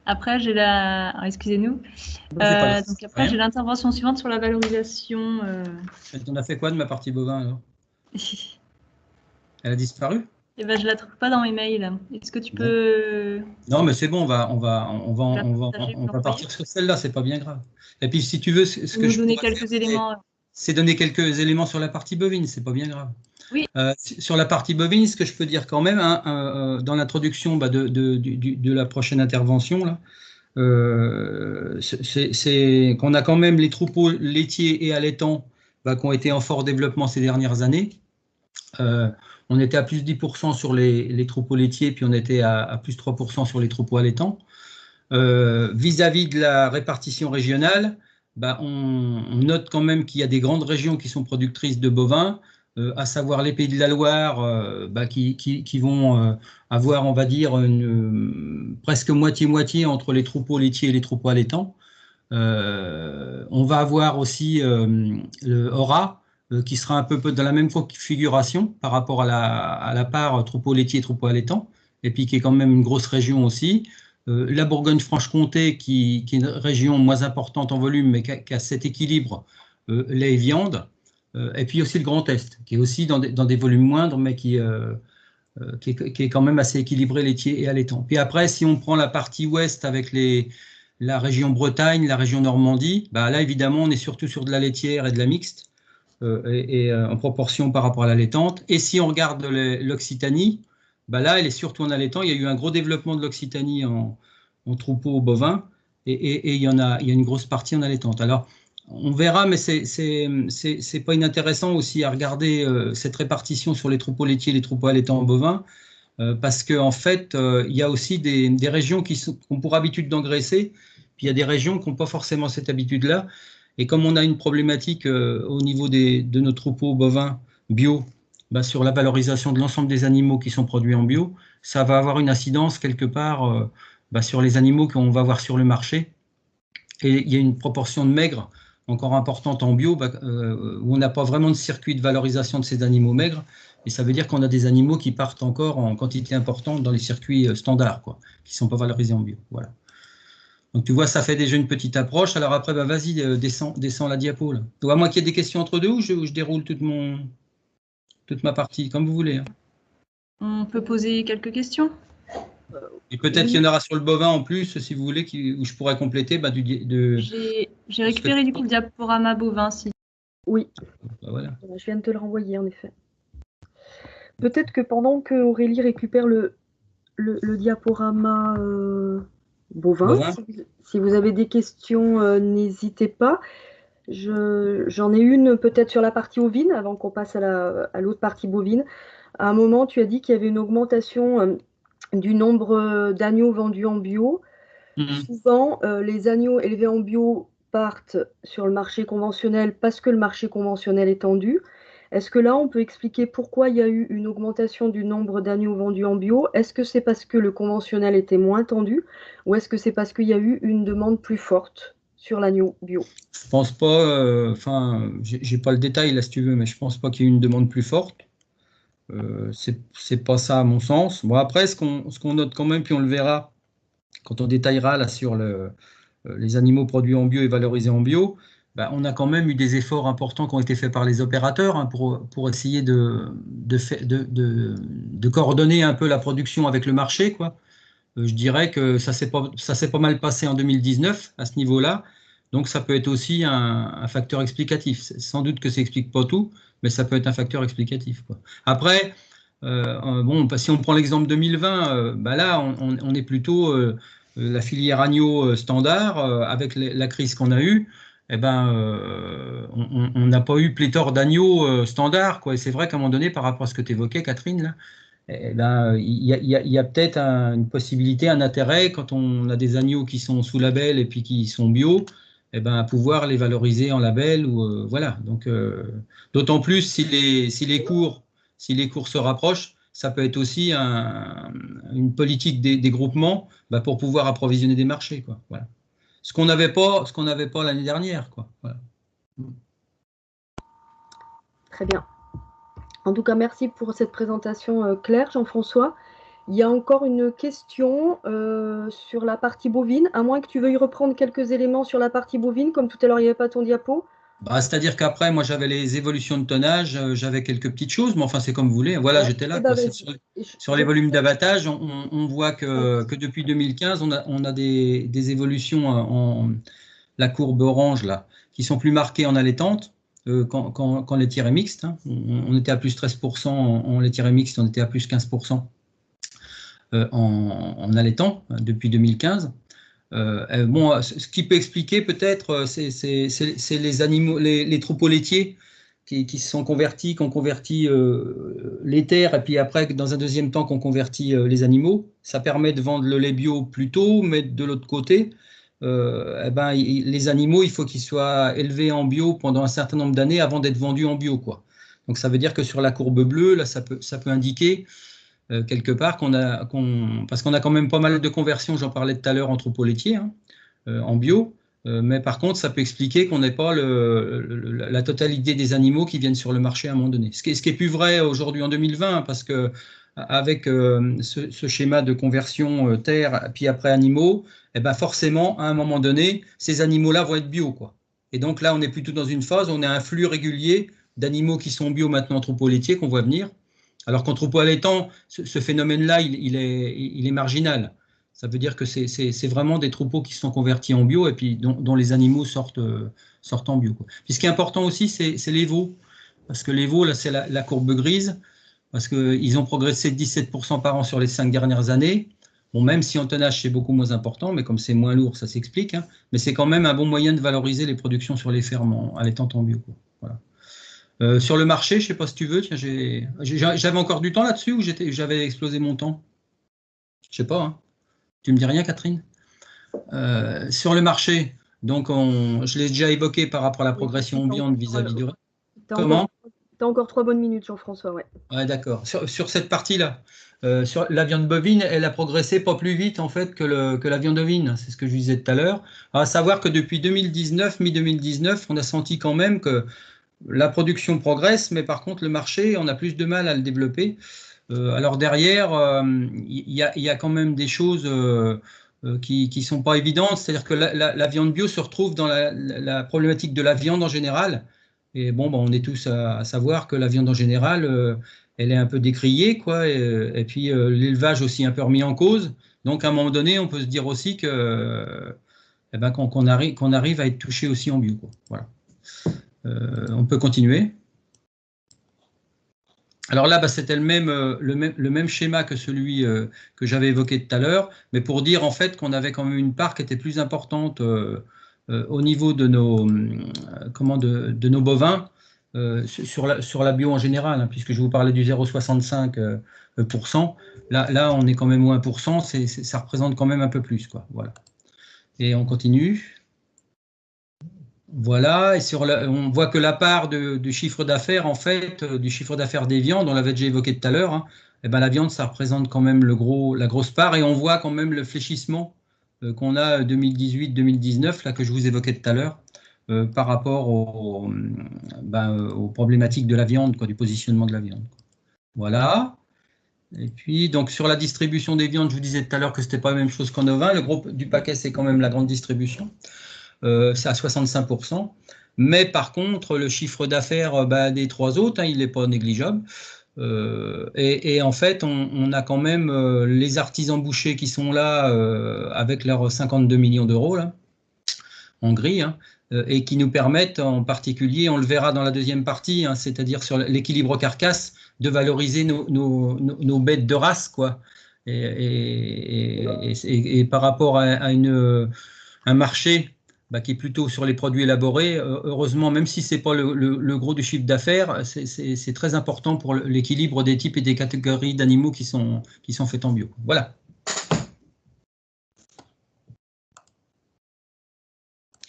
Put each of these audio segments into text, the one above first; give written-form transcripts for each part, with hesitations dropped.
Après, j'ai excusez-nous. Donc après, j'ai l'intervention suivante sur la valorisation. On a fait quoi de ma partie bovin alors? Elle a disparu? Eh ben, je la trouve pas dans mes mails. Est-ce que tu peux... Non, mais c'est bon, on va partir sur celle-là, c'est pas bien grave. Et puis, si tu veux, ce que je donner pourrais quelques éléments. C'est donner quelques éléments sur la partie bovine, c'est pas bien grave. Oui. Sur la partie bovine, ce que je peux dire quand même, dans l'introduction de la prochaine intervention, là, c'est qu'on a quand même les troupeaux laitiers et allaitants qui ont été en fort développement ces dernières années. On était à plus 10% sur les troupeaux laitiers, puis on était à plus 3% sur les troupeaux allaitants. Vis-à-vis de la répartition régionale, on note quand même qu'il y a des grandes régions qui sont productrices de bovins, à savoir les Pays de la Loire, qui vont avoir, on va dire, presque moitié-moitié entre les troupeaux laitiers et les troupeaux allaitants. On va avoir aussi le Haut-Rhin, qui sera un peu dans la même configuration par rapport à la part troupeau laitier et troupeau allaitant, et puis qui est quand même une grosse région aussi. La Bourgogne-Franche-Comté, qui est une région moins importante en volume, mais qui a cet équilibre lait et viande. Et puis aussi le Grand Est, qui est aussi dans des volumes moindres, mais qui est quand même assez équilibré laitier et allaitant. Puis après, si on prend la partie ouest avec la région Bretagne, la région Normandie, là évidemment on est surtout sur de la laitière et de la mixte, en proportion par rapport à l'allaitante. Et si on regarde l'Occitanie, là elle est surtout en allaitant. Il y a eu un gros développement de l'Occitanie en troupeau bovin, et il y a une grosse partie en allaitante. Alors on verra, mais c'est pas inintéressant aussi à regarder cette répartition sur les troupeaux laitiers et les troupeaux allaitants bovins, parce qu'en fait, il y a aussi des régions qui ont pour habitude d'engraisser, puis il y a des régions qui n'ont pas forcément cette habitude-là. Et comme on a une problématique au niveau de nos troupeaux bovins bio, sur la valorisation de l'ensemble des animaux qui sont produits en bio, ça va avoir une incidence quelque part sur les animaux qu'on va voir sur le marché. Et il y a une proportion de maigres encore importante en bio, où on n'a pas vraiment de circuit de valorisation de ces animaux maigres. Et ça veut dire qu'on a des animaux qui partent encore en quantité importante dans les circuits standards, qui ne sont pas valorisés en bio. Voilà. Donc tu vois, ça fait déjà une petite approche. Alors après, vas-y, descends la diapo. Là. À moins qu'il y ait des questions entre deux, ou je déroule toute ma partie, comme vous voulez. Hein. On peut poser quelques questions. Et peut-être qu'il y en aura sur le bovin en plus, si vous voulez, où je pourrais compléter. J'ai récupéré du coup le diaporama bovin. Oui, voilà. Je viens de te le renvoyer en effet. Peut-être que pendant que Aurélie récupère le diaporama bovin, si vous avez des questions, n'hésitez pas. J'en ai une peut-être sur la partie ovine, avant qu'on passe à l'autre partie bovine. À un moment, tu as dit qu'il y avait une augmentation du nombre d'agneaux vendus en bio. Souvent, les agneaux élevés en bio partent sur le marché conventionnel parce que le marché conventionnel est tendu. Est-ce que là, on peut expliquer pourquoi il y a eu une augmentation du nombre d'agneaux vendus en bio? Est-ce que c'est parce que le conventionnel était moins tendu, ou est-ce que c'est parce qu'il y a eu une demande plus forte sur l'agneau bio? Je pense pas, j'ai pas le détail là si tu veux, mais je pense pas qu'il y ait une demande plus forte. C'est pas ça à mon sens. Bon, après, ce qu'on note quand même, puis on le verra quand on détaillera là sur les animaux produits en bio et valorisés en bio, on a quand même eu des efforts importants qui ont été faits par les opérateurs pour essayer de coordonner un peu la production avec le marché, quoi. Je dirais que ça s'est pas mal passé en 2019 à ce niveau-là. Donc ça peut être aussi un facteur explicatif. Sans doute que ça n'explique pas tout, mais ça peut être un facteur explicatif, quoi. Après, si on prend l'exemple 2020, là, on est plutôt la filière agneau standard, avec la crise qu'on a eue. On n'a pas eu pléthore d'agneaux standards, quoi. Et c'est vrai qu'à un moment donné, par rapport à ce que tu évoquais, Catherine, là, il y a peut-être une possibilité, un intérêt, quand on a des agneaux qui sont sous label et puis qui sont bio, à pouvoir les valoriser en label. Voilà. Donc, d'autant plus si les cours se rapprochent, ça peut être aussi une politique des groupements pour pouvoir approvisionner des marchés, quoi. Voilà. Ce qu'on n'avait pas l'année dernière, quoi. Voilà. Très bien. En tout cas, merci pour cette présentation claire, Jean-François. Il y a encore une question sur la partie bovine, à moins que tu veuilles reprendre quelques éléments sur la partie bovine, comme tout à l'heure, il n'y avait pas ton diapo. Bah, c'est-à-dire qu'après, moi, j'avais les évolutions de tonnage, j'avais quelques petites choses, mais enfin, c'est comme vous voulez. Voilà, j'étais là. Bah, sur les volumes d'abattage, on voit que depuis 2015, on a des évolutions en la courbe orange, là, qui sont plus marquées en allaitante qu'en laitière mixte. Hein. On était à plus 13% en laitière mixte, on était à plus 15% en allaitant depuis 2015. Bon, ce qui peut expliquer peut-être, c'est les animaux, les troupeaux laitiers qui se sont convertis, qui ont converti les terres, et puis après, dans un deuxième temps, qu'on convertit les animaux. Ça permet de vendre le lait bio plus tôt, mais de l'autre côté, les animaux, il faut qu'ils soient élevés en bio pendant un certain nombre d'années avant d'être vendus en bio, quoi. Donc ça veut dire que sur la courbe bleue, là, ça peut indiquer quelque part parce qu'on a quand même pas mal de conversions, j'en parlais tout à l'heure, en troupeaux laitiers, hein, en bio, mais par contre, ça peut expliquer qu'on n'ait pas la totalité des animaux qui viennent sur le marché à un moment donné. Ce qui est plus vrai aujourd'hui en 2020, hein, parce que avec ce schéma de conversion terre, puis après animaux, eh ben forcément, à un moment donné, ces animaux-là vont être bio, quoi. Et donc là, on est plutôt dans une phase où on a un flux régulier d'animaux qui sont bio maintenant en troupeaux laitiers qu'on voit venir. Alors qu'en troupeau allaitant, ce phénomène-là, il est marginal. Ça veut dire que c'est vraiment des troupeaux qui se sont convertis en bio et puis dont les animaux sortent en bio, quoi. Puis ce qui est important aussi, c'est les veaux. Parce que les veaux, là, c'est la courbe grise, parce qu'ils ont progressé de 17% par an sur les 5 dernières années. Bon, même si en tonnage, c'est beaucoup moins important, mais comme c'est moins lourd, ça s'explique. Hein. Mais c'est quand même un bon moyen de valoriser les productions sur les fermes en allaitant en bio, quoi. Voilà. Sur le marché, je ne sais pas si tu veux, j'avais encore du temps là-dessus ou j'avais explosé mon temps? Je ne sais pas. Hein. Tu me dis rien, Catherine? Sur le marché, donc je l'ai déjà évoqué par rapport à la progression ambiante vis-à-vis du... Comment? Tu as encore 3 bonnes minutes, Jean-François, ouais. Ouais, d'accord. Sur cette partie-là, sur la viande bovine, elle a progressé pas plus vite en fait que la viande ovine. C'est ce que je disais tout à l'heure. À savoir que depuis 2019, mi-2019, on a senti quand même que la production progresse, mais par contre, le marché, on a plus de mal à le développer. Alors derrière, il y a quand même des choses qui ne sont pas évidentes. C'est-à-dire que la viande bio se retrouve dans la problématique de la viande en général. Et bon, on est tous à savoir que la viande en général, elle est un peu décriée, quoi. Et puis l'élevage aussi un peu remis en cause. Donc à un moment donné, on peut se dire aussi que qu'on arrive à être touché aussi en bio, quoi. Voilà. On peut continuer. Alors là, c'était le même schéma que celui que j'avais évoqué tout à l'heure, mais pour dire en fait qu'on avait quand même une part qui était plus importante au niveau de nos bovins sur la bio en général, hein, puisque je vous parlais du 0,65%. Là, on est quand même au 1%, ça représente quand même un peu plus, quoi. Voilà. Et on continue. Voilà, et on voit que la part du chiffre d'affaires, en fait, du chiffre d'affaires des viandes, on l'avait déjà évoqué tout à l'heure, hein, la viande, ça représente quand même la grosse part, et on voit quand même le fléchissement qu'on a 2018-2019, là que je vous évoquais tout à l'heure, par rapport aux problématiques de la viande, quoi, du positionnement de la viande. Voilà. Et puis, donc, sur la distribution des viandes, je vous disais tout à l'heure que ce n'était pas la même chose qu'en ovin. Le gros du paquet, c'est quand même la grande distribution. C'est à 65%. Mais par contre, le chiffre d'affaires des 3 autres, hein, il n'est pas négligeable. Et en fait, on a quand même les artisans bouchers qui sont là avec leurs 52 millions d'euros là, en gris, hein, et qui nous permettent en particulier, on le verra dans la deuxième partie, hein, c'est-à-dire sur l'équilibre carcasse, de valoriser nos bêtes de race, quoi. Et par rapport à un marché qui est plutôt sur les produits élaborés, heureusement, même si ce n'est pas le gros du chiffre d'affaires, c'est très important pour l'équilibre des types et des catégories d'animaux qui sont faits en bio. Voilà.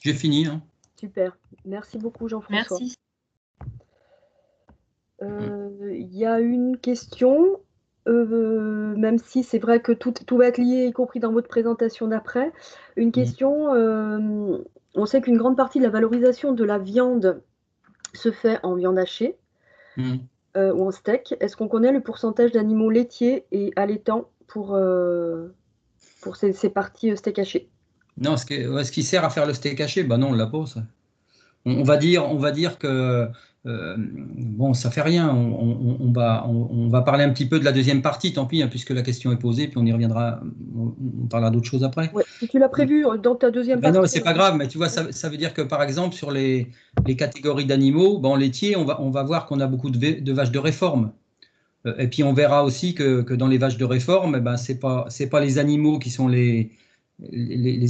J'ai fini. Hein. Super. Merci beaucoup, Jean-François. Merci. Il y a une question, même si c'est vrai que tout va être lié, y compris dans votre présentation d'après. Une question, on sait qu'une grande partie de la valorisation de la viande se fait en viande hachée ou en steak. Est-ce qu'on connaît le pourcentage d'animaux laitiers et allaitants pour ces parties steak haché? Non, ce qui sert à faire le steak haché, bah non, on l'a pas, ça. On va dire que bon, ça fait rien. On va parler un petit peu de la deuxième partie, tant pis, hein, puisque la question est posée, puis on y reviendra. On parlera d'autres choses après. Ouais, si tu l'as prévu dans ta deuxième Ben partie. non, c'est pas grave, mais tu vois, ça veut dire que par exemple sur les catégories d'animaux, bon, laitiers, on va voir qu'on a beaucoup de vaches de réforme. Et puis on verra aussi que dans les vaches de réforme, eh ben, c'est pas les animaux qui sont les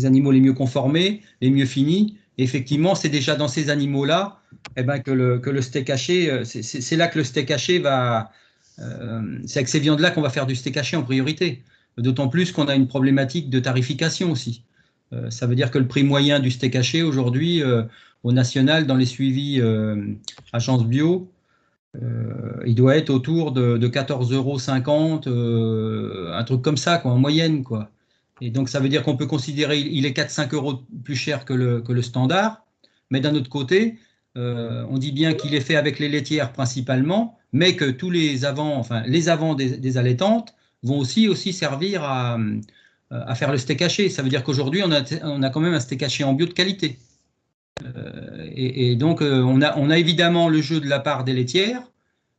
animaux les mieux conformés, les mieux finis. Et effectivement, c'est déjà dans ces animaux-là eh ben, que le steak haché, c'est là que le steak haché va. C'est avec ces viandes-là qu'on va faire du steak haché en priorité. D'autant plus qu'on a une problématique de tarification aussi. Ça veut dire que le prix moyen du steak haché aujourd'hui, au national, dans les suivis agences bio, il doit être autour de 14,50 €, un truc comme ça, quoi, en moyenne, quoi. Et donc, ça veut dire qu'on peut considérer qu'il est 4-5 € plus cher que le standard. Mais d'un autre côté, on dit bien qu'il est fait avec les laitières principalement, mais que tous les avants, enfin, les avants des allaitantes vont aussi servir à faire le steak haché. Ça veut dire qu'aujourd'hui, on a quand même un steak haché en bio de qualité. Et donc, on a évidemment le jeu de la part des laitières,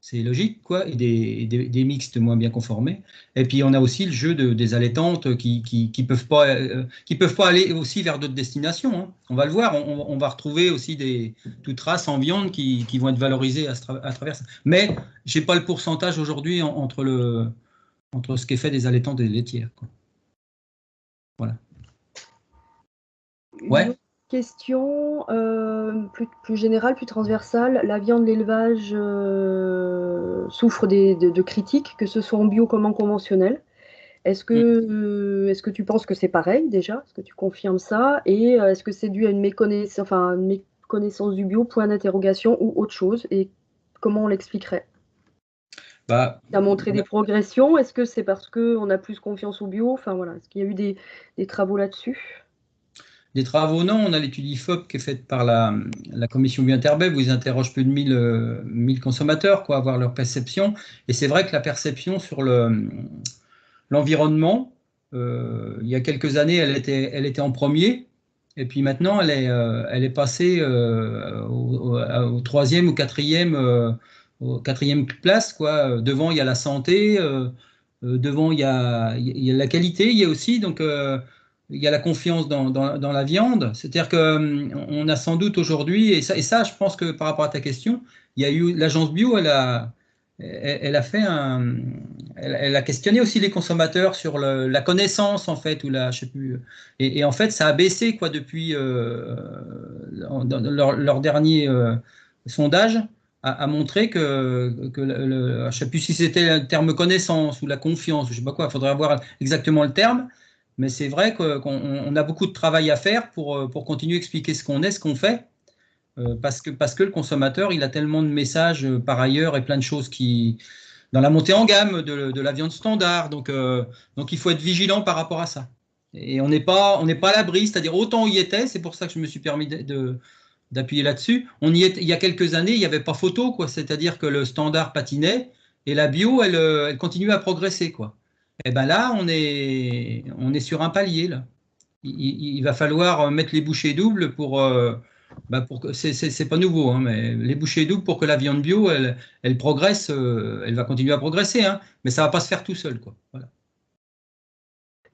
c'est logique, quoi, et des mixtes moins bien conformés. Et puis, on a aussi le jeu des allaitantes qui peuvent pas aller aussi vers d'autres destinations, hein. On va le voir, on va retrouver aussi toutes races en viande qui vont être valorisées à travers ça. Mais je n'ai pas le pourcentage aujourd'hui entre ce qui est fait des allaitantes et des laitières, quoi. Voilà. Ouais. Question plus générale, plus transversale. La viande, l'élevage souffre de critiques, que ce soit en bio comme en conventionnel. Est-ce que tu penses que c'est pareil déjà? Est-ce que tu confirmes ça? Et est-ce que c'est dû à une méconnaissance du bio, point d'interrogation, ou autre chose? Et comment on l'expliquerait? Tu as montré des progressions. Est-ce que c'est parce qu'on a plus confiance au bio? Enfin voilà, est-ce qu'il y a eu des travaux là-dessus? Des travaux, non. On a l'étude IFOP qui est faite par la commission Bio-Interbev, où ils interrogent plus de 1000 consommateurs, quoi, avoir leur perception. Et c'est vrai que la perception sur l'environnement, il y a quelques années, elle était en premier. Et puis maintenant, elle est passée au troisième ou quatrième place, quoi. Devant, il y a la santé. Devant, il y a la qualité. Il y a aussi, donc, il y a la confiance dans la viande. C'est-à-dire qu'on a sans doute aujourd'hui, et ça, je pense que par rapport à ta question, il y a eu l'agence bio, elle a questionné aussi les consommateurs sur la connaissance, en fait, ou je sais plus. Et en fait, ça a baissé, quoi, depuis dans leur dernier sondage, a montré que je ne sais plus si c'était le terme connaissance ou la confiance, je ne sais pas quoi, il faudrait avoir exactement le terme. Mais c'est vrai qu'on a beaucoup de travail à faire pour continuer à expliquer ce qu'on est, ce qu'on fait, parce que le consommateur, il a tellement de messages par ailleurs et plein de choses dans la montée en gamme de la viande standard. Donc il faut être vigilant par rapport à ça. Et on n'est pas à l'abri, c'est-à-dire autant on y était, c'est pour ça que je me suis permis d'appuyer là-dessus. Il y a quelques années, il n'y avait pas photo, quoi. C'est-à-dire que le standard patinait et la bio, elle continuait à progresser, quoi. Et ben là, on est sur un palier, là. Il va falloir mettre les bouchées doubles pour que c'est pas nouveau, hein, mais les bouchées doubles pour que la viande bio, elle progresse, elle va continuer à progresser, hein, mais ça va pas se faire tout seul, quoi. Voilà.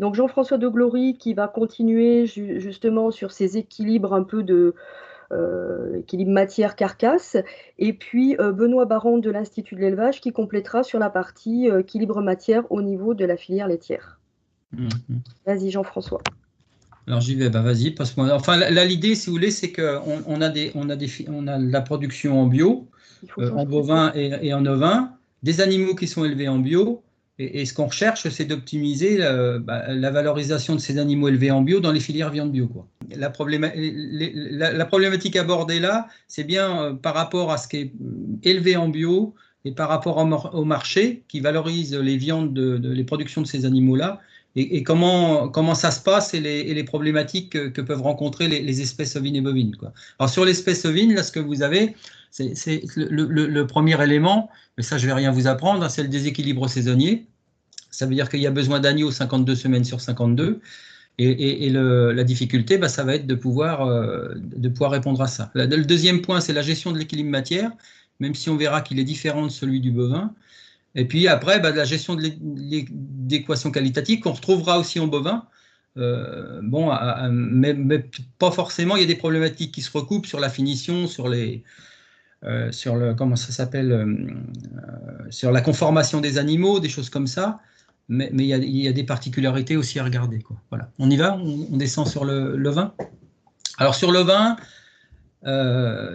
Donc Jean-François de Glory qui va continuer justement sur ces équilibres un peu de équilibre matière-carcasse, et puis Benoît Baron de l'Institut de l'élevage qui complétera sur la partie équilibre matière au niveau de la filière laitière. Vas-y Jean-François. Alors j'y vais, vas-y, passe-moi. Enfin, là, l'idée, si vous voulez, c'est qu'on a de la production en bio, en bovin et en ovin, des animaux qui sont élevés en bio, et ce qu'on recherche, c'est d'optimiser la valorisation de ces animaux élevés en bio dans les filières viande bio, quoi. La problématique abordée là, c'est bien par rapport à ce qui est élevé en bio et par rapport au marché qui valorise les viandes, les productions de ces animaux-là, et comment ça se passe et les problématiques que peuvent rencontrer les espèces ovines et bovines, quoi. Alors sur l'espèce ovine, là, ce que vous avez, c'est le premier élément, mais ça je ne vais rien vous apprendre, c'est le déséquilibre saisonnier. Ça veut dire qu'il y a besoin d'agneaux 52 semaines sur 52. Et la difficulté, ça va être de pouvoir répondre à ça. Le deuxième point, c'est la gestion de l'équilibre matière, même si on verra qu'il est différent de celui du bovin. Et puis après, la gestion de l'équation qualitative qu'on retrouvera aussi en bovin. Mais pas forcément. Il y a des problématiques qui se recoupent sur la finition, sur comment ça s'appelle, sur la conformation des animaux, des choses comme ça. Mais il y a des particularités aussi à regarder, quoi. Voilà. On y va, on descend sur le vin. Alors sur le vin,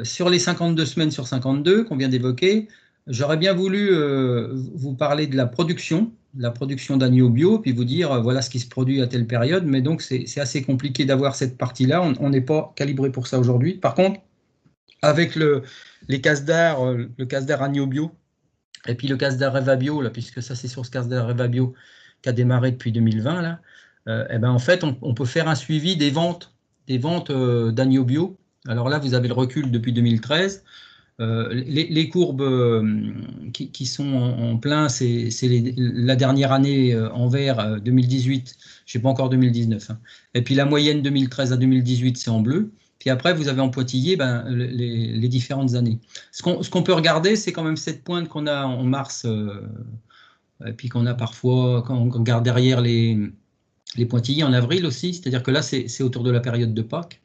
sur les 52 semaines sur 52 qu'on vient d'évoquer, j'aurais bien voulu vous parler de la production d'agneaux bio, puis vous dire voilà ce qui se produit à telle période, mais donc c'est assez compliqué d'avoir cette partie-là, on n'est pas calibré pour ça aujourd'hui. Par contre, avec les Casdar, le Casdar agneau bio, et puis le Casdar Reva Bio, là, puisque ça c'est sur ce Casdar Reva Bio qui a démarré depuis 2020, là, en fait on peut faire un suivi des ventes d'agneaux bio. Alors là vous avez le recul depuis 2013. Les courbes qui sont en plein, c'est la dernière année en vert, 2018, je ne sais pas encore 2019. Hein. Et puis la moyenne 2013 à 2018, c'est en bleu. Puis après, vous avez en pointillé les différentes années. Ce qu'on peut regarder, c'est quand même cette pointe qu'on a en mars, et puis qu'on a parfois, quand on regarde derrière les pointillés en avril aussi, c'est-à-dire que là, c'est autour de la période de Pâques.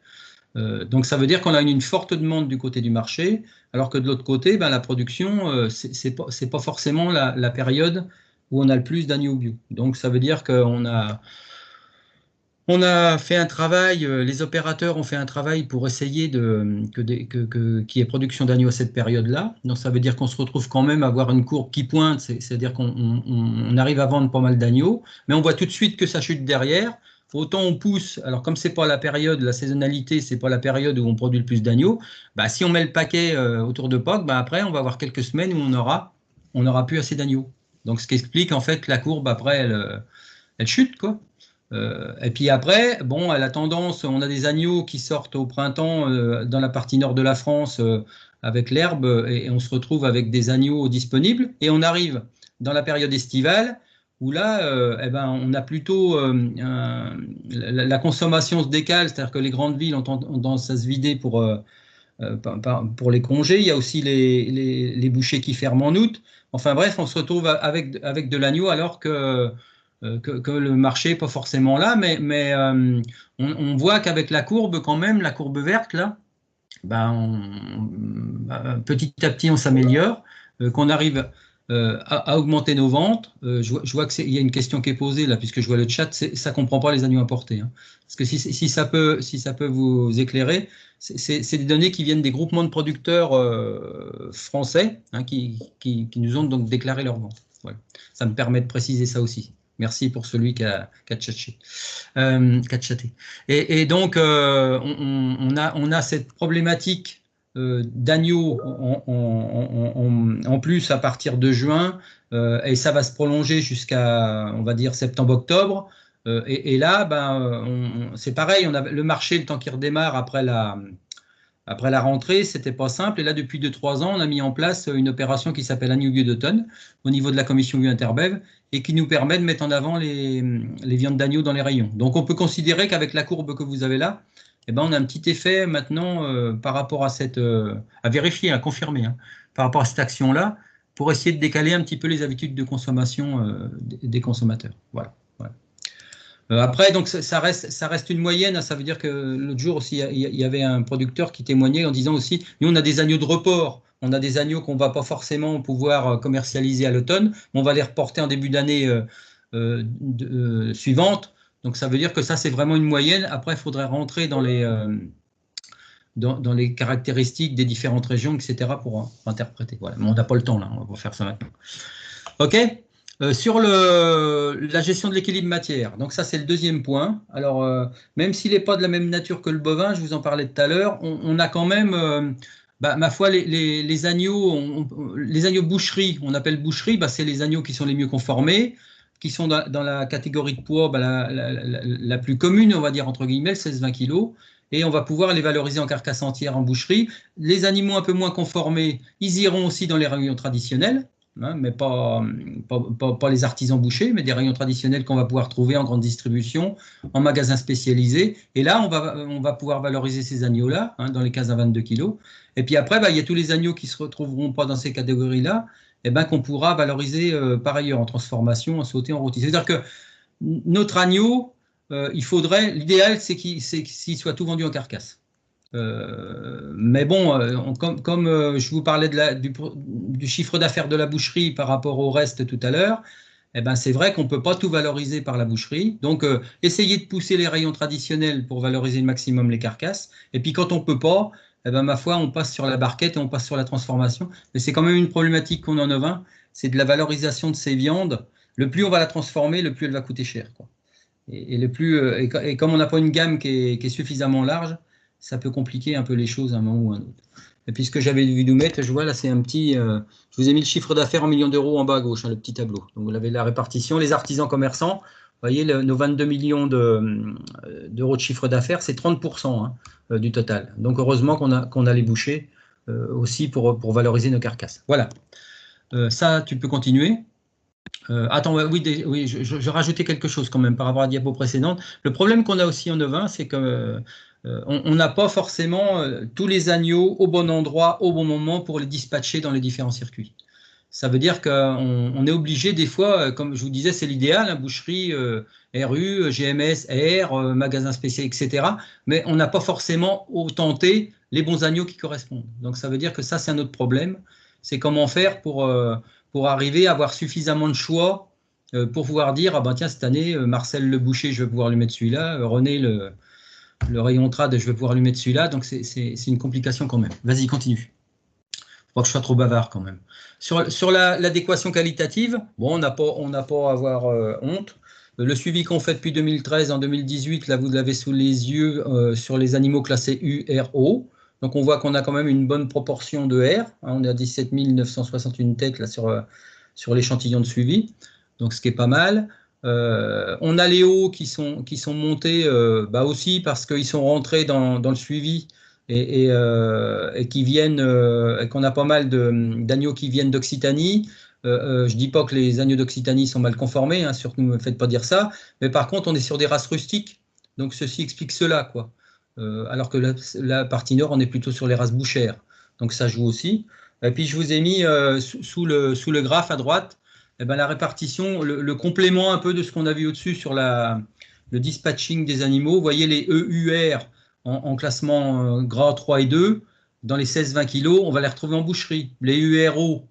Donc ça veut dire qu'on a une forte demande du côté du marché, alors que de l'autre côté, la production, c'est pas forcément la période où on a le plus d'agneaux bio. Donc ça veut dire qu'on a fait un travail, les opérateurs ont fait un travail pour essayer qu'il y ait production d'agneaux à cette période-là. Donc ça veut dire qu'on se retrouve quand même à avoir une courbe qui pointe, c'est-à-dire qu'on arrive à vendre pas mal d'agneaux, mais on voit tout de suite que ça chute derrière. Autant on pousse, alors comme c'est pas la période, la saisonnalité, c'est pas la période où on produit le plus d'agneaux, si on met le paquet autour de Pâques, après on va avoir quelques semaines où on aura plus assez d'agneaux. Donc ce qui explique en fait la courbe après elle chute, quoi. Et puis après, elle a tendance, on a des agneaux qui sortent au printemps dans la partie nord de la France avec l'herbe et on se retrouve avec des agneaux disponibles et on arrive dans la période estivale où là, on a plutôt la consommation se décale, c'est-à-dire que les grandes villes ont tendance à se vider pour les congés. Il y a aussi les bouchers qui ferment en août. Enfin bref, on se retrouve avec de l'agneau alors que le marché n'est pas forcément là, mais on voit qu'avec la courbe quand même, la courbe verte là, petit à petit on s'améliore, qu'on arrive à augmenter nos ventes. Je vois qu'il y a une question qui est posée là, puisque je vois le chat, ça ne comprend pas les agneaux importés. Hein. Parce que si ça peut vous éclairer, c'est des données qui viennent des groupements de producteurs français qui nous ont donc déclaré leurs ventes. Voilà. Ça me permet de préciser ça aussi. Merci pour celui qui a chaté. Et donc, on a cette problématique d'agneaux en plus à partir de juin, et ça va se prolonger jusqu'à, on va dire, septembre-octobre. Et là, c'est pareil, on a le marché, le temps qu'il redémarre après la rentrée, c'était pas simple. Et là, depuis 2-3 ans, on a mis en place une opération qui s'appelle Agneau bio d'automne au niveau de la commission bio Interbev et qui nous permet de mettre en avant les viandes d'agneau dans les rayons. Donc, on peut considérer qu'avec la courbe que vous avez là, on a un petit effet maintenant par rapport à à vérifier, à confirmer, par rapport à cette action-là, pour essayer de décaler un petit peu les habitudes de consommation des consommateurs. Voilà. Après, donc ça reste une moyenne. Ça veut dire que l'autre jour aussi, il y avait un producteur qui témoignait en disant aussi, nous on a des agneaux de report, on a des agneaux qu'on ne va pas forcément pouvoir commercialiser à l'automne, mais on va les reporter en début d'année suivante. Donc ça veut dire que ça c'est vraiment une moyenne. Après, il faudrait rentrer dans les caractéristiques des différentes régions, etc. pour interpréter. Voilà. Mais on n'a pas le temps là, on va faire ça maintenant. OK ? Sur la gestion de l'équilibre matière, donc ça c'est le deuxième point. Alors même s'il n'est pas de la même nature que le bovin, je vous en parlais tout à l'heure, on a quand même, ma foi, les agneaux boucherie, on appelle boucherie, c'est les agneaux qui sont les mieux conformés, qui sont dans la catégorie de poids la plus commune, on va dire entre guillemets, 16-20 kg, et on va pouvoir les valoriser en carcasse entière en boucherie. Les animaux un peu moins conformés, ils iront aussi dans les rayons traditionnels. hein, mais pas les artisans bouchers, mais des rayons traditionnels qu'on va pouvoir trouver en grande distribution, en magasins spécialisés. Et là, on va pouvoir valoriser ces agneaux-là, hein, dans les 15 à 22 kilos. Et puis après, il y a tous les agneaux qui ne se retrouveront pas dans ces catégories-là, qu'on pourra valoriser par ailleurs en transformation, en sauté, en rôti. C'est-à-dire que notre agneau, l'idéal, c'est qu'il soit tout vendu en carcasse. Mais bon, comme je vous parlais du chiffre d'affaires de la boucherie par rapport au reste tout à l'heure, c'est vrai qu'on ne peut pas tout valoriser par la boucherie. Donc, essayez de pousser les rayons traditionnels pour valoriser le maximum les carcasses. Et puis, quand on ne peut pas, ma foi, on passe sur la barquette et on passe sur la transformation. Mais c'est quand même une problématique qu'on a en ovin, c'est de la valorisation de ces viandes. Le plus on va la transformer, le plus elle va coûter cher, quoi. Et comme on n'a pas une gamme qui est suffisamment large, ça peut compliquer un peu les choses à un moment ou à un autre. Et puis ce que j'avais vu nous mettre, je vois là, c'est un petit... je vous ai mis le chiffre d'affaires en millions d'euros en bas à gauche, hein, le petit tableau. Donc vous avez la répartition. Les artisans commerçants, vous voyez, nos 22 millions d'euros de chiffre d'affaires, c'est 30% du total. Donc heureusement qu'on a les bouchers aussi pour valoriser nos carcasses. Voilà. Ça, tu peux continuer. Attends, oui, je rajoutais quelque chose quand même par rapport à la diapo précédente. Le problème qu'on a aussi en ovin, c'est que on n'a pas forcément tous les agneaux au bon endroit, au bon moment pour les dispatcher dans les différents circuits. Ça veut dire qu'on est obligé des fois, comme je vous disais, c'est l'idéal, hein, boucherie, RU, GMS, R, magasin spécial, etc. Mais on n'a pas forcément tenté les bons agneaux qui correspondent. Donc ça veut dire que ça, c'est un autre problème. C'est comment faire pour arriver à avoir suffisamment de choix pour pouvoir dire, ah ben tiens, cette année, Marcel le boucher, je vais pouvoir lui mettre celui-là, René le rayon trad, je vais pouvoir lui mettre celui-là. Donc c'est une complication quand même. Vas-y, continue. Faut pas que je sois trop bavard quand même. Sur l'adéquation qualitative, bon, on n'a pas à avoir honte. Le suivi qu'on fait depuis 2013 en 2018, là vous l'avez sous les yeux sur les animaux classés URO. Donc on voit qu'on a quand même une bonne proportion de R, hein, on est à 17 961 têtes là, sur l'échantillon de suivi, donc ce qui est pas mal. On a les hauts qui sont montés aussi parce qu'ils sont rentrés dans le suivi et qui viennent, et qu'on a pas mal d'agneaux qui viennent d'Occitanie. Je ne dis pas que les agneaux d'Occitanie sont mal conformés, hein, surtout ne me faites pas dire ça, mais par contre on est sur des races rustiques, donc ceci explique cela, quoi. Alors que la partie nord, on est plutôt sur les races bouchères. Donc ça joue aussi. Et puis je vous ai mis sous le graphe à droite, la répartition, le complément un peu de ce qu'on a vu au-dessus sur le dispatching des animaux. Vous voyez les EUR en classement gras 3 et 2, dans les 16-20 kilos, on va les retrouver en boucherie. Les URO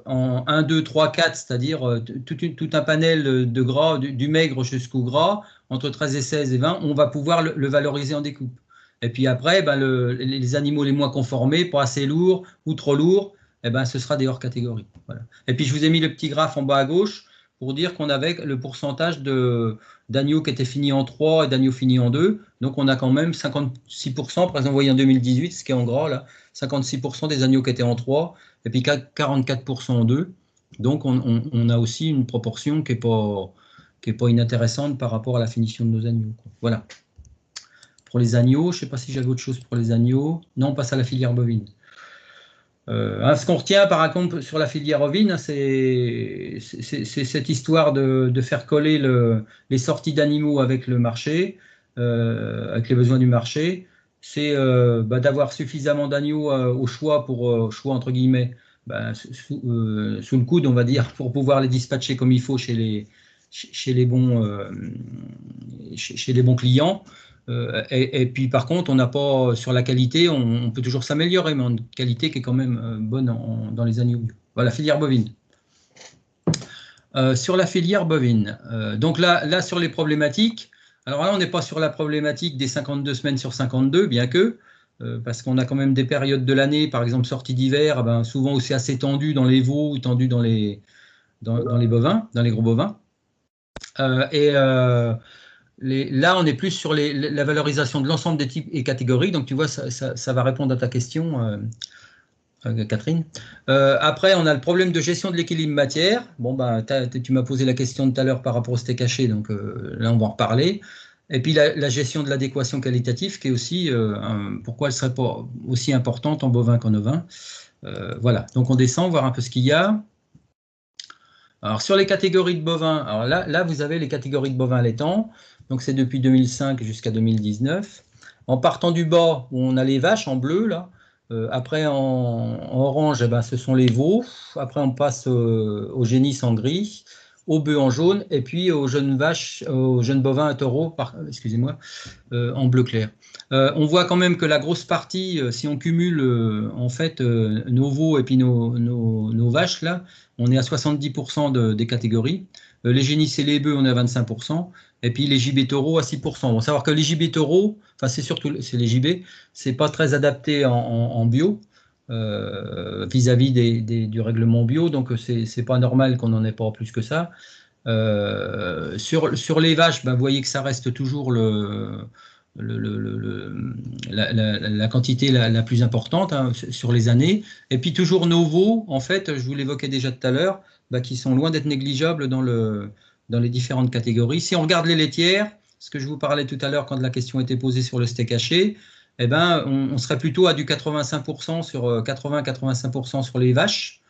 en 1, 2, 3, 4, c'est-à-dire tout un panel de gras, du maigre jusqu'au gras, entre 13 et 16 et 20, on va pouvoir le valoriser en découpe. Et puis après, les animaux les moins conformés, pas assez lourds ou trop lourds, ce sera des hors catégories. Voilà. Et puis je vous ai mis le petit graphe en bas à gauche pour dire qu'on avait le pourcentage d'agneaux qui étaient finis en 3 et d'agneaux finis en 2. Donc on a quand même 56%, par exemple, vous voyez en 2018, ce qui est en gras là, 56% des agneaux qui étaient en 3 et puis 44% en 2. Donc on a aussi une proportion qui n'est pas inintéressante par rapport à la finition de nos agneaux, quoi. Voilà. Pour les agneaux, je ne sais pas si j'avais autre chose pour les agneaux. Non, on passe à la filière bovine. Ce qu'on retient par contre sur la filière ovine, c'est cette histoire de faire coller les sorties d'animaux avec le marché, avec les besoins du marché. C'est d'avoir suffisamment d'agneaux au choix choix entre guillemets, sous le coude, on va dire, pour pouvoir les dispatcher comme il faut chez les bons clients. Et puis par contre, on n'a pas sur la qualité, on peut toujours s'améliorer, mais en qualité qui est quand même bonne dans les agneaux. Voilà, filière bovine. Sur la filière bovine, donc là sur les problématiques, alors là on n'est pas sur la problématique des 52 semaines sur 52, bien que, parce qu'on a quand même des périodes de l'année, par exemple sortie d'hiver, souvent aussi assez tendues dans les veaux ou tendues dans les bovins, dans les gros bovins. Là, on est plus sur la valorisation de l'ensemble des types et catégories. Donc, tu vois, ça va répondre à ta question, Catherine. Après, on a le problème de gestion de l'équilibre matière. Bon, tu m'as posé la question tout à l'heure par rapport au steak haché, donc là, on va en reparler. Et puis, la gestion de l'adéquation qualitative, qui est aussi, pourquoi elle ne serait pas aussi importante en bovin qu'en ovin. Voilà, donc on descend, voir un peu ce qu'il y a. Alors, sur les catégories de bovins, alors là, vous avez les catégories de bovins allaitants. Donc, c'est depuis 2005 jusqu'à 2019. En partant du bas, où on a les vaches en bleu, là. Après, en orange, eh ben, ce sont les veaux. Après, on passe aux génisses en gris, aux bœufs en jaune, et puis aux jeunes vaches, aux jeunes bovins à taureaux, excusez-moi, en bleu clair. On voit quand même que la grosse partie, si on cumule en fait nos veaux et puis nos vaches, là, on est à 70% des catégories. Les génisses et les bœufs, on est à 25%. Et puis les gibets taureaux à 6%. Bon, savoir que les gibets taureaux, enfin c'est surtout les gibets, c'est pas très adapté en bio vis-à-vis du règlement bio, donc c'est pas normal qu'on n'en ait pas plus que ça. Sur les vaches, ben, vous voyez que ça reste toujours la quantité la plus importante hein, sur les années. Et puis toujours nos veaux, en fait, je vous l'évoquais déjà tout à l'heure, ben, qui sont loin d'être négligeables dans les différentes catégories. Si on regarde les laitières, ce que je vous parlais tout à l'heure quand la question était posée sur le steak haché, eh ben, on serait plutôt à du 85% sur 80-85% sur les vaches.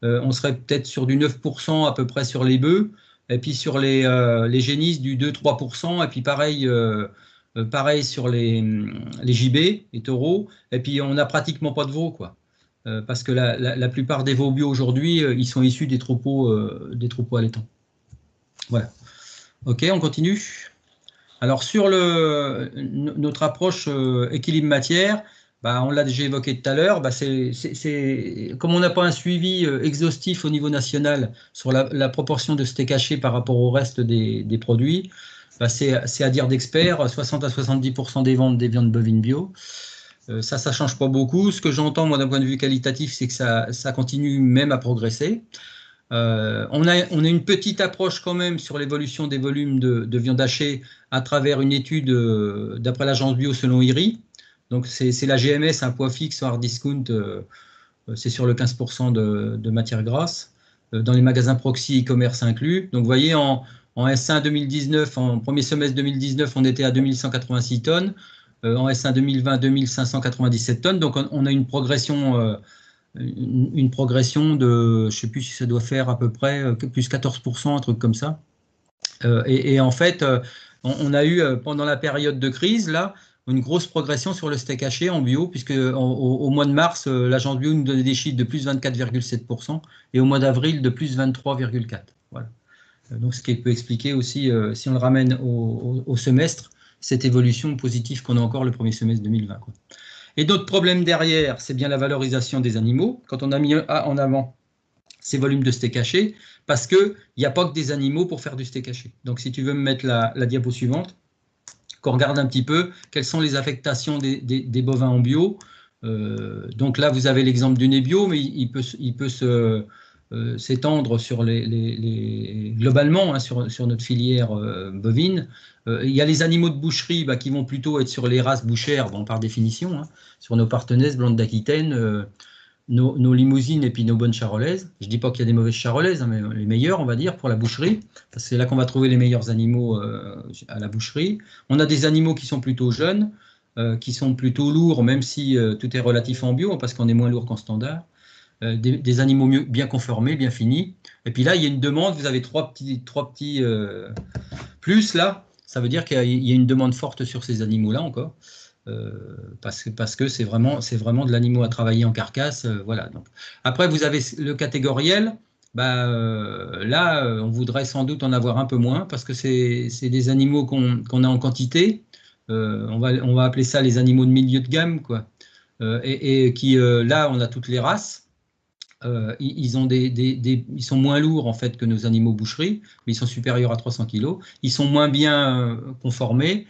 On serait peut-être sur du 9% à peu près sur les bœufs. Et puis sur les génisses, du 2-3%. Et puis pareil sur les gibets, les taureaux. Et puis on n'a pratiquement pas de veaux, quoi. Parce que la plupart des veaux bio aujourd'hui, ils sont issus des troupeaux allaitants. Voilà. Ok, on continue. Alors sur notre approche équilibre matière, bah, on l'a déjà évoqué tout à l'heure, bah, comme on n'a pas un suivi exhaustif au niveau national sur la proportion de steak haché par rapport au reste des produits, bah, c'est à dire d'experts, 60 à 70% des ventes des viandes bovines bio. Ça ne change pas beaucoup. Ce que j'entends, moi, d'un point de vue qualitatif, c'est que ça continue même à progresser. On a une petite approche quand même sur l'évolution des volumes de viande hachée à travers une étude d'après l'agence bio selon IRI. Donc c'est la GMS, un poids fixe en hard discount, c'est sur le 15% de matière grasse, dans les magasins proxy e-commerce inclus. Donc vous voyez, en S1 2019, en premier semestre 2019, on était à 2186 tonnes, en S1 2020, 2597 tonnes. Donc on a une progression de, je ne sais plus si ça doit faire à peu près plus 14%, un truc comme ça. Et en fait, on a eu pendant la période de crise, là, une grosse progression sur le steak haché en bio, puisque au mois de mars, l'agence bio nous donnait des chiffres de plus 24,7% et au mois d'avril de plus 23,4%. Voilà. Donc ce qui peut expliquer aussi, si on le ramène au semestre, cette évolution positive qu'on a encore le premier semestre 2020. Quoi. Et d'autres problèmes derrière, c'est bien la valorisation des animaux. Quand on a mis en avant ces volumes de steak haché, parce qu'il n'y a pas que des animaux pour faire du steak haché. Donc si tu veux me mettre la diapo suivante, qu'on regarde un petit peu quelles sont les affectations des bovins en bio. Donc là, vous avez l'exemple du nez bio, mais il peut s'étendre sur globalement hein, sur notre filière bovine. Il y a les animaux de boucherie bah, qui vont plutôt être sur les races bouchères, bon, par définition, hein, sur nos partenaises blancs d'Aquitaine, nos limousines et puis nos bonnes charolaises. Je ne dis pas qu'il y a des mauvaises charolaises, hein, mais les meilleures, on va dire, pour la boucherie, parce que c'est là qu'on va trouver les meilleurs animaux à la boucherie. On a des animaux qui sont plutôt jeunes, qui sont plutôt lourds, même si tout est relatif en bio, parce qu'on est moins lourd qu'en standard. Des animaux bien conformés, bien finis. Et puis là, il y a une demande, vous avez trois petits plus là, ça veut dire qu'il y a une demande forte sur ces animaux-là encore. Parce que c'est vraiment de l'animal à travailler en carcasse. Voilà. Donc, après, vous avez le catégoriel. Bah, là, on voudrait sans doute en avoir un peu moins parce que c'est des animaux qu'on a en quantité. On va appeler ça les animaux de milieu de gamme, quoi. Et qui, là, on a toutes les races. Ils sont moins lourds en fait que nos animaux boucherie, mais ils sont supérieurs à 300 kg. Ils sont moins bien conformés.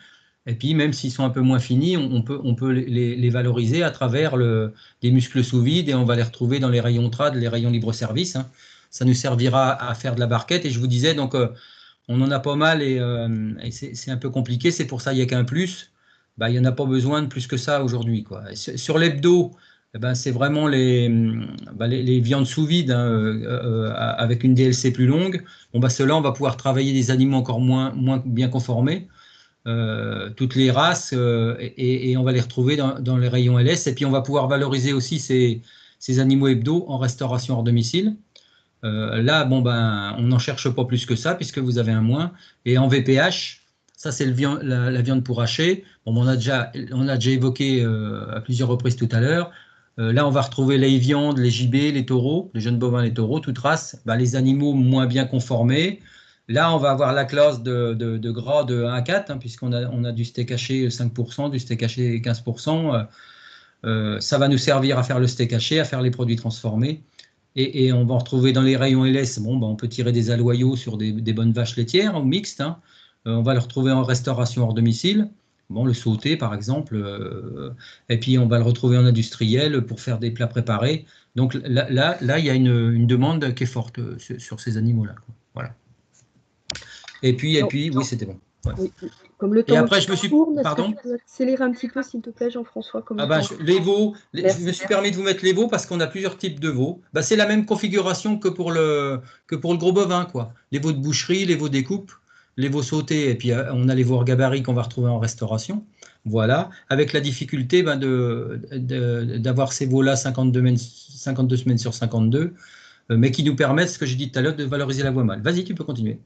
Et puis, même s'ils sont un peu moins finis, on peut les valoriser à travers des muscles sous vide et on va les retrouver dans les rayons trad, les rayons libre-service. Hein. Ça nous servira à faire de la barquette. Et je vous disais, donc, on en a pas mal et c'est un peu compliqué. C'est pour ça qu'il n'y a qu'un plus. Bah, il n'y en a pas besoin de plus que ça aujourd'hui. Sur l'hebdo, eh ben, c'est vraiment les viandes sous vide hein, avec une DLC plus longue. Bon, bah, ceux-là, on va pouvoir travailler des animaux encore moins bien conformés. Toutes les races et on va les retrouver dans les rayons LS et puis on va pouvoir valoriser aussi ces animaux hebdo en restauration hors domicile. Là, bon, ben, on n'en cherche pas plus que ça, puisque vous avez un moins. Et en VPH, ça, c'est la viande pour hacher. Bon, on a déjà évoqué à plusieurs reprises tout à l'heure. Là, on va retrouver les viandes, les gibets, les taureaux, les jeunes bovins, les taureaux, toute race, ben, les animaux moins bien conformés. Là, on va avoir la classe de gras de 1 à 4, hein, puisqu'on a du steak haché 5%, du steak haché 15%. Ça va nous servir à faire le steak haché, à faire les produits transformés. Et on va retrouver dans les rayons LS, bon, ben, on peut tirer des aloyaux sur des bonnes vaches laitières ou mixtes. Hein. On va le retrouver en restauration hors domicile. Bon, le sauté, par exemple. Et puis, on va le retrouver en industriel pour faire des plats préparés. Donc là il y a une demande qui est forte sur ces animaux-là. Voilà. Et puis, oui, c'était bon. Ouais. Oui. Comme le temps et après, je me suis... Pardon, tu peux accélérer un petit peu, s'il te plaît, Jean-François. Les veaux, je me suis permis de vous mettre les veaux parce qu'on a plusieurs types de veaux. Bah, c'est la même configuration que pour le gros bovin, quoi. Les veaux de boucherie, les veaux découpe, les veaux sautés, et puis on a les veaux hors gabarit qu'on va retrouver en restauration. Voilà, avec la difficulté d'avoir ces veaux-là 52 semaines sur 52, mais qui nous permettent, ce que j'ai dit tout à l'heure, de valoriser la voie mâle. Vas-y, tu peux continuer.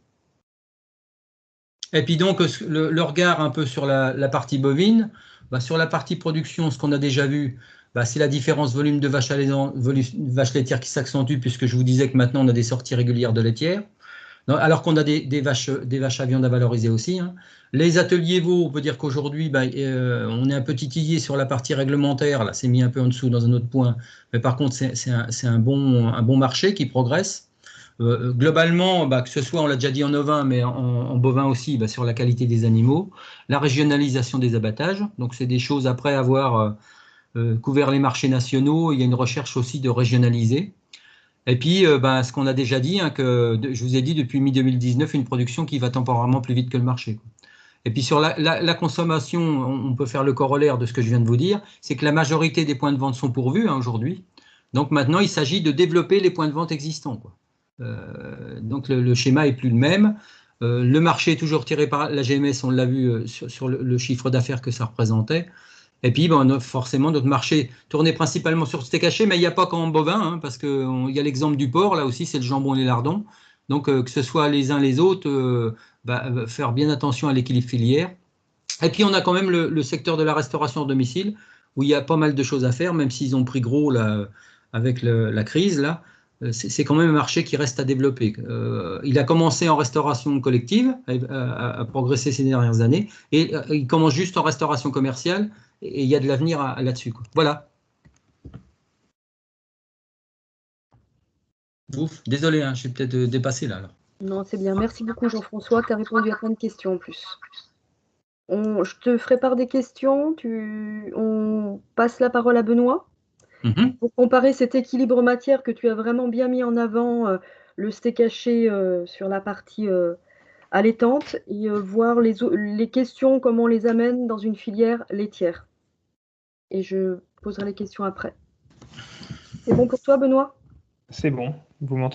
Et puis donc, le regard un peu sur la partie bovine, bah, sur la partie production, ce qu'on a déjà vu, bah, c'est la différence volume de vaches laitières qui s'accentue, puisque je vous disais que maintenant on a des sorties régulières de laitières, alors qu'on a des vaches à viande à valoriser aussi. Hein. Les ateliers veaux, on peut dire qu'aujourd'hui, bah, on est un peu titillé sur la partie réglementaire, là c'est mis un peu en dessous dans un autre point, mais par contre c'est un bon marché qui progresse. Globalement, bah, que ce soit, on l'a déjà dit en ovin, mais en bovin aussi, bah, sur la qualité des animaux, la régionalisation des abattages, donc c'est des choses après avoir couvert les marchés nationaux, il y a une recherche aussi de régionaliser. Et puis, bah, ce qu'on a déjà dit, hein, je vous ai dit depuis mi-2019, une production qui va temporairement plus vite que le marché. Et puis sur la consommation, on peut faire le corollaire de ce que je viens de vous dire, c'est que la majorité des points de vente sont pourvus hein, aujourd'hui. Donc maintenant, il s'agit de développer les points de vente existants, quoi. Donc le schéma est plus le même. Le marché est toujours tiré par la GMS, on l'a vu sur le chiffre d'affaires que ça représentait. Et puis, ben, forcément, notre marché tournait principalement sur le steak haché, mais il n'y a pas qu'en bovin, hein, parce qu'il y a l'exemple du porc, là aussi, c'est le jambon et les lardons. Donc, que ce soit les uns les autres, faire bien attention à l'équilibre filière. Et puis, on a quand même le secteur de la restauration hors domicile, où il y a pas mal de choses à faire, même s'ils ont pris gros là, avec la crise, là. C'est quand même un marché qui reste à développer. Il a commencé en restauration collective, à progresser ces dernières années, et il commence juste en restauration commerciale, et il y a de l'avenir là-dessus. Voilà. Ouf, désolé, hein, je suis peut-être dépassé là. Alors. Non, c'est bien. Merci beaucoup, Jean-François. Tu as répondu à plein de questions en plus. Je te ferai part des questions. On passe la parole à Benoît. Pour comparer cet équilibre matière que tu as vraiment bien mis en avant, le steak haché sur la partie allaitante, et voir les questions, comment on les amène dans une filière laitière. Et je poserai les questions après. C'est bon pour toi, Benoît ? C'est bon. Vous m'entendez ?